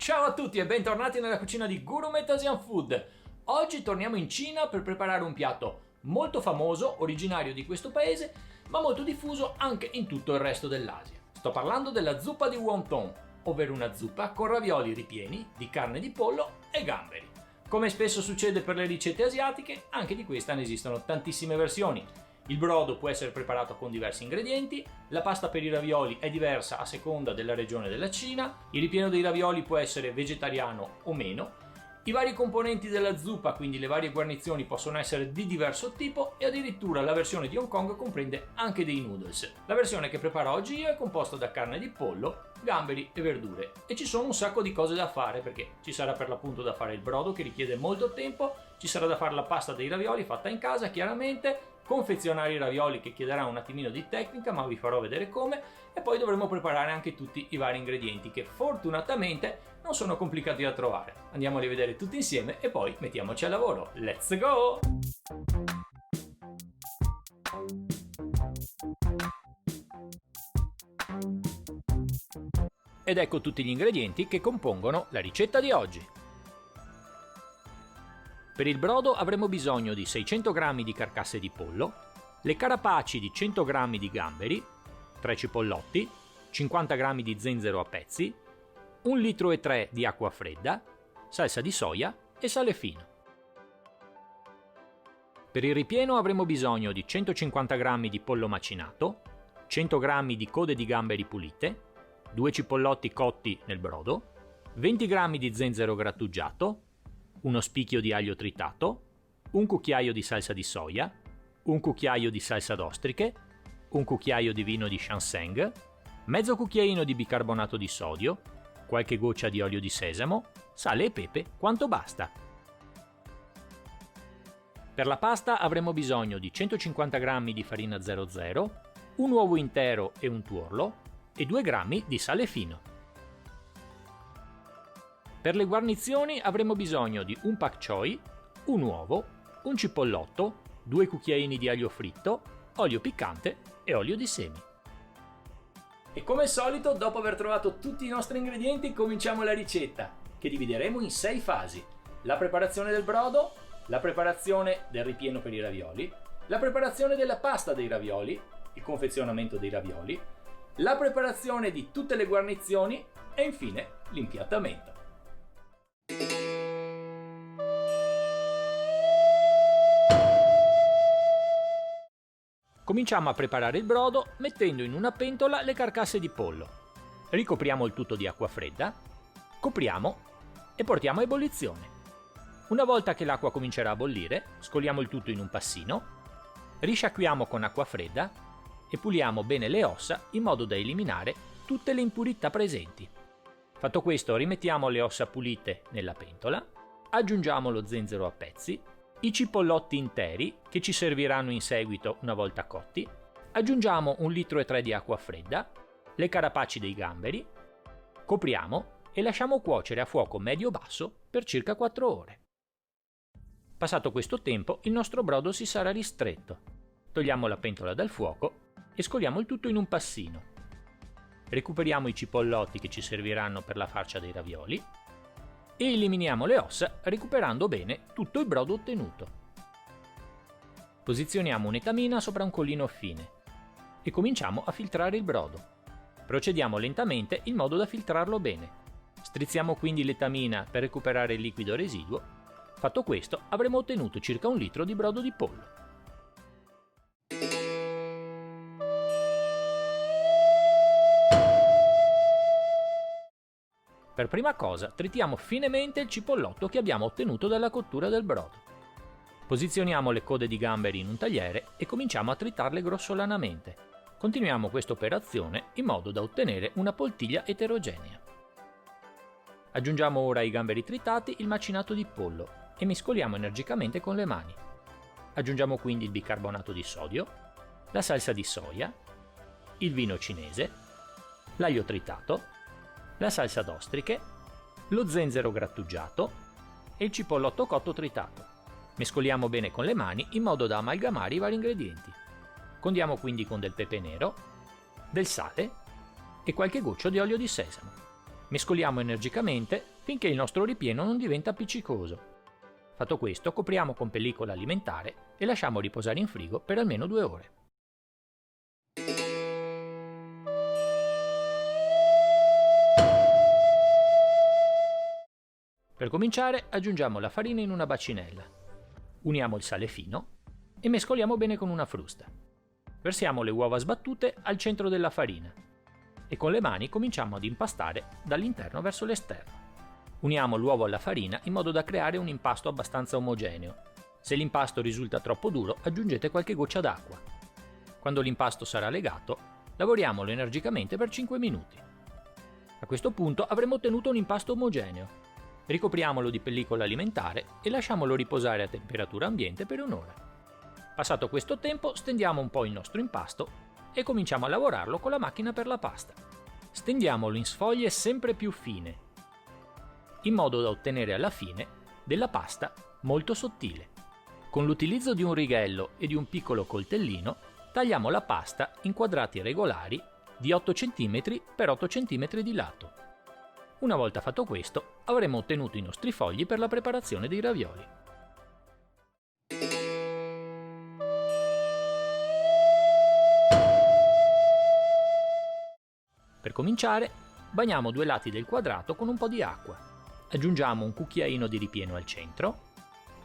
Ciao a tutti e bentornati nella cucina di Gourmet Asian Food. Oggi torniamo in Cina per preparare un piatto molto famoso, originario di questo paese, ma molto diffuso anche in tutto il resto dell'Asia. Sto parlando della zuppa di wonton, ovvero una zuppa con ravioli ripieni di carne di pollo e gamberi. Come spesso succede per le ricette asiatiche, anche di questa ne esistono tantissime versioni. Il brodo può essere preparato con diversi ingredienti, la pasta per i ravioli è diversa a seconda della regione della Cina, il ripieno dei ravioli può essere vegetariano o meno, i vari componenti della zuppa, quindi le varie guarnizioni, possono essere di diverso tipo e addirittura la versione di Hong Kong comprende anche dei noodles. La versione che preparo oggi io è composta da carne di pollo, gamberi e verdure e ci sono un sacco di cose da fare perché ci sarà per l'appunto da fare il brodo che richiede molto tempo, ci sarà da fare la pasta dei ravioli fatta in casa chiaramente, confezionare i ravioli che chiederà un attimino di tecnica ma vi farò vedere come e poi dovremo preparare anche tutti i vari ingredienti che fortunatamente non sono complicati da trovare. Andiamoli a vedere tutti insieme e poi mettiamoci al lavoro. Let's go! Ed ecco tutti gli ingredienti che compongono la ricetta di oggi. Per il brodo avremo bisogno di 600 g di carcasse di pollo, le carapaci di 100 g di gamberi, 3 cipollotti, 50 g di zenzero a pezzi, 1,3 litri di acqua fredda, salsa di soia e sale fino. Per il ripieno avremo bisogno di 150 g di pollo macinato, 100 g di code di gamberi pulite, 2 cipollotti cotti nel brodo, 20 g di zenzero grattugiato, uno spicchio di aglio tritato, un cucchiaio di salsa di soia, un cucchiaio di salsa d'ostriche, un cucchiaio di vino di Shanseng, mezzo cucchiaino di bicarbonato di sodio, qualche goccia di olio di sesamo, sale e pepe quanto basta. Per la pasta avremo bisogno di 150 g di farina 00, un uovo intero e un tuorlo e 2 g di sale fino. Per le guarnizioni avremo bisogno di un pak choi, un uovo, un cipollotto, 2 cucchiaini di aglio fritto, olio piccante e olio di semi. E come al solito, dopo aver trovato tutti i nostri ingredienti, cominciamo la ricetta, che divideremo in 6 fasi. La preparazione del brodo, la preparazione del ripieno per i ravioli, la preparazione della pasta dei ravioli, il confezionamento dei ravioli, la preparazione di tutte le guarnizioni e infine l'impiattamento. Cominciamo a preparare il brodo mettendo in una pentola le carcasse di pollo. Ricopriamo il tutto di acqua fredda, copriamo e portiamo a ebollizione. Una volta che l'acqua comincerà a bollire, scoliamo il tutto in un passino, risciacquiamo con acqua fredda e puliamo bene le ossa in modo da eliminare tutte le impurità presenti. Fatto questo, rimettiamo le ossa pulite nella pentola, aggiungiamo lo zenzero a pezzi, i cipollotti interi che ci serviranno in seguito una volta cotti, aggiungiamo 1,3 litri di acqua fredda, le carapaci dei gamberi, copriamo e lasciamo cuocere a fuoco medio-basso per circa 4 ore. Passato questo tempo il nostro brodo si sarà ristretto. Togliamo la pentola dal fuoco e scoliamo il tutto in un passino. Recuperiamo i cipollotti che ci serviranno per la farcia dei ravioli e eliminiamo le ossa recuperando bene tutto il brodo ottenuto. Posizioniamo un'etamina sopra un collino fine e cominciamo a filtrare il brodo. Procediamo lentamente in modo da filtrarlo bene. Strizziamo quindi l'etamina per recuperare il liquido residuo. Fatto questo avremo ottenuto circa 1 litro di brodo di pollo. Per prima cosa tritiamo finemente il cipollotto che abbiamo ottenuto dalla cottura del brodo. Posizioniamo le code di gamberi in un tagliere e cominciamo a tritarle grossolanamente. Continuiamo questa operazione in modo da ottenere una poltiglia eterogenea. Aggiungiamo ora ai gamberi tritati il macinato di pollo e mescoliamo energicamente con le mani. Aggiungiamo quindi il bicarbonato di sodio, la salsa di soia, il vino cinese, l'aglio tritato, la salsa d'ostriche, lo zenzero grattugiato e il cipollotto cotto tritato. Mescoliamo bene con le mani in modo da amalgamare i vari ingredienti. Condiamo quindi con del pepe nero, del sale e qualche goccio di olio di sesamo. Mescoliamo energicamente finché il nostro ripieno non diventa appiccicoso. Fatto questo, copriamo con pellicola alimentare e lasciamo riposare in frigo per almeno 2 ore. Per cominciare, aggiungiamo la farina in una bacinella. Uniamo il sale fino e mescoliamo bene con una frusta. Versiamo le uova sbattute al centro della farina e con le mani cominciamo ad impastare dall'interno verso l'esterno. Uniamo l'uovo alla farina in modo da creare un impasto abbastanza omogeneo. Se l'impasto risulta troppo duro, aggiungete qualche goccia d'acqua. Quando l'impasto sarà legato, lavoriamolo energicamente per 5 minuti. A questo punto avremo ottenuto un impasto omogeneo. Ricopriamolo di pellicola alimentare e lasciamolo riposare a temperatura ambiente per un'ora. Passato questo tempo, stendiamo un po' il nostro impasto e cominciamo a lavorarlo con la macchina per la pasta. Stendiamolo in sfoglie sempre più fine, in modo da ottenere alla fine della pasta molto sottile. Con l'utilizzo di un righello e di un piccolo coltellino, tagliamo la pasta in quadrati regolari di 8 cm x 8 cm di lato. Una volta fatto questo, avremo ottenuto i nostri fogli per la preparazione dei ravioli. Per cominciare, bagniamo 2 lati del quadrato con un po' di acqua. Aggiungiamo un cucchiaino di ripieno al centro,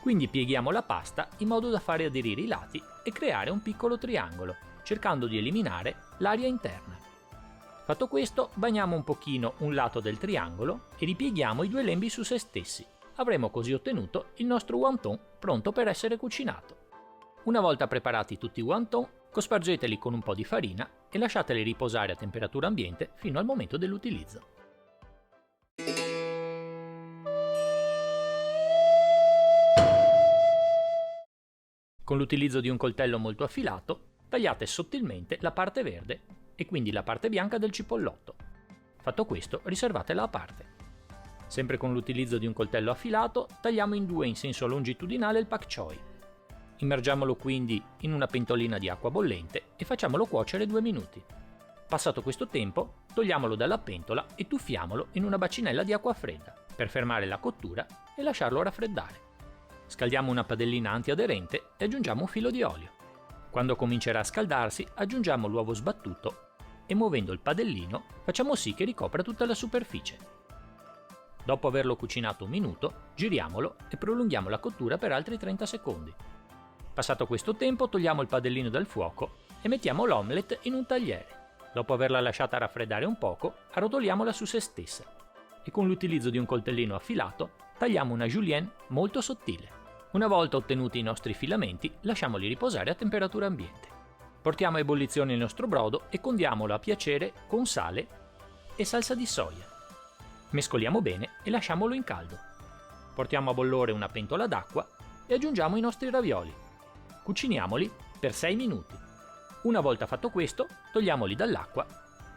quindi pieghiamo la pasta in modo da fare aderire i lati e creare un piccolo triangolo, cercando di eliminare l'aria interna. Fatto questo, bagniamo un pochino un lato del triangolo e ripieghiamo i 2 lembi su se stessi. Avremo così ottenuto il nostro wonton pronto per essere cucinato. Una volta preparati tutti i wonton, cospargeteli con un po' di farina e lasciateli riposare a temperatura ambiente fino al momento dell'utilizzo. Con l'utilizzo di un coltello molto affilato, tagliate sottilmente la parte verde e quindi la parte bianca del cipollotto. Fatto questo, riservatela a parte. Sempre con l'utilizzo di un coltello affilato, tagliamo in 2 in senso longitudinale il pak choi. Immergiamolo quindi in una pentolina di acqua bollente e facciamolo cuocere 2 minuti. Passato questo tempo, togliamolo dalla pentola e tuffiamolo in una bacinella di acqua fredda per fermare la cottura e lasciarlo raffreddare. Scaldiamo una padellina antiaderente e aggiungiamo un filo di olio. Quando comincerà a scaldarsi, aggiungiamo l'uovo sbattuto e muovendo il padellino facciamo sì che ricopra tutta la superficie. Dopo averlo cucinato 1 minuto, giriamolo e prolunghiamo la cottura per altri 30 secondi. Passato questo tempo, togliamo il padellino dal fuoco e mettiamo l'omelette in un tagliere. Dopo averla lasciata raffreddare un poco, arrotoliamola su se stessa e con l'utilizzo di un coltellino affilato tagliamo una julienne molto sottile. Una volta ottenuti i nostri filamenti, lasciamoli riposare a temperatura ambiente. Portiamo a ebollizione il nostro brodo e condiamolo a piacere con sale e salsa di soia. Mescoliamo bene e lasciamolo in caldo. Portiamo a bollore una pentola d'acqua e aggiungiamo i nostri ravioli. Cuciniamoli per 6 minuti. Una volta fatto questo, togliamoli dall'acqua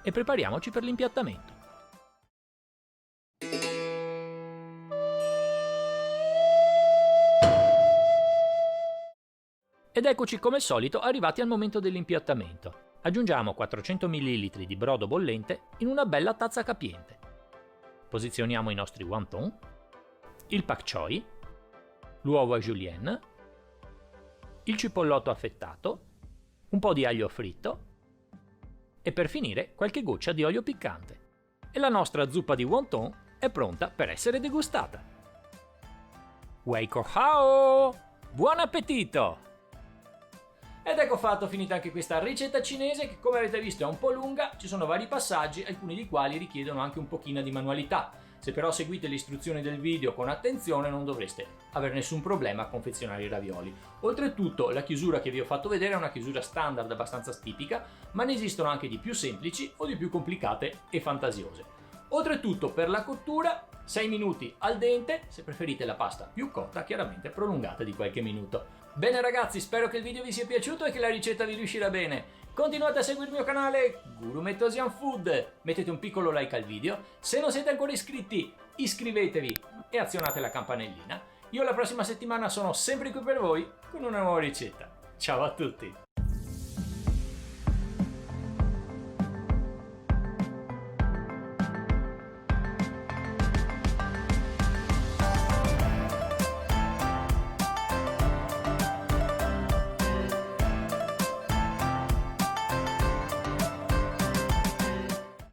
e prepariamoci per l'impiattamento. Ed eccoci come al solito arrivati al momento dell'impiattamento. Aggiungiamo 400 ml di brodo bollente in una bella tazza capiente. Posizioniamo i nostri wonton, il pak choi, l'uovo a julienne, il cipollotto affettato, un po' di aglio fritto e per finire qualche goccia di olio piccante. E la nostra zuppa di wonton è pronta per essere degustata. Wei Ko Hao! Buon appetito! Ed ecco fatto, finita anche questa ricetta cinese che, come avete visto, è un po' lunga, ci sono vari passaggi, alcuni dei quali richiedono anche un pochino di manualità. Se però seguite le istruzioni del video con attenzione non dovreste avere nessun problema a confezionare i ravioli. Oltretutto la chiusura che vi ho fatto vedere è una chiusura standard abbastanza tipica, ma ne esistono anche di più semplici o di più complicate e fantasiose. Oltretutto per la cottura 6 minuti al dente, se preferite la pasta più cotta chiaramente prolungata di qualche minuto. Bene ragazzi, spero che il video vi sia piaciuto e che la ricetta vi riuscirà bene. Continuate a seguire il mio canale Gourmet Asian Food, mettete un piccolo like al video, se non siete ancora iscritti iscrivetevi e azionate la campanellina. Io la prossima settimana sono sempre qui per voi con una nuova ricetta. Ciao a tutti!